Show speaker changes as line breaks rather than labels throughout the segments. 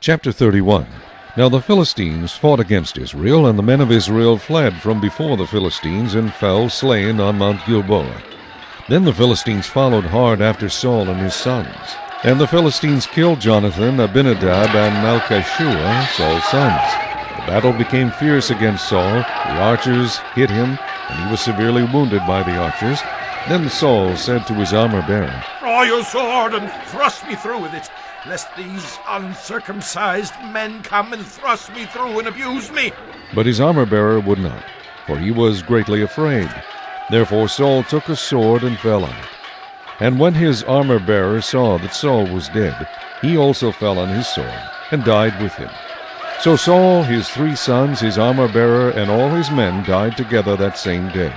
Chapter 31. Now the Philistines fought against Israel, and the men of Israel fled from before the Philistines, and fell slain on Mount Gilboa. Then the Philistines followed hard after Saul and his sons. And the Philistines killed Jonathan, Abinadab, and Malchishua, Saul's sons. The battle became fierce against Saul. The archers hit him, and he was severely wounded by the archers. Then Saul said to his armor-bearer,
"Draw your sword and thrust me through with it, lest these uncircumcised men come and thrust me through and abuse me."
But his armor-bearer would not, for he was greatly afraid. Therefore Saul took a sword and fell on it. And when his armor-bearer saw that Saul was dead, he also fell on his sword, and died with him. So Saul, his 3 sons, his armor-bearer, and all his men died together that same day.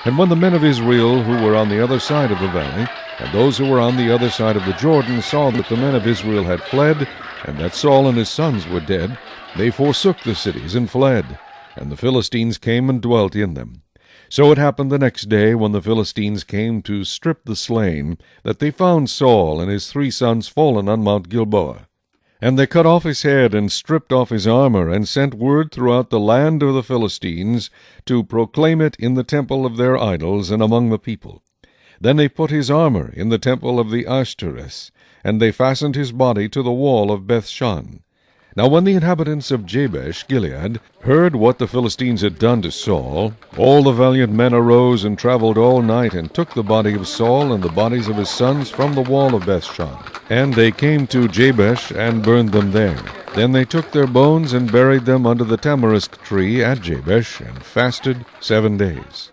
And when the men of Israel who were on the other side of the valley, and those who were on the other side of the Jordan, saw that the men of Israel had fled, and that Saul and his sons were dead, they forsook the cities and fled, and the Philistines came and dwelt in them. So it happened the next day, when the Philistines came to strip the slain, that they found Saul and his 3 sons fallen on Mount Gilboa. And they cut off his head, and stripped off his armor, and sent word throughout the land of the Philistines to proclaim it in the temple of their idols and among the people. Then they put his armor in the temple of the Ashtoreth, and they fastened his body to the wall of Bethshan. Now when the inhabitants of Jabesh Gilead heard what the Philistines had done to Saul, all the valiant men arose and traveled all night, and took the body of Saul and the bodies of his sons from the wall of Bethshan. And they came to Jabesh, and burned them there. Then they took their bones, and buried them under the tamarisk tree at Jabesh, and fasted 7 days.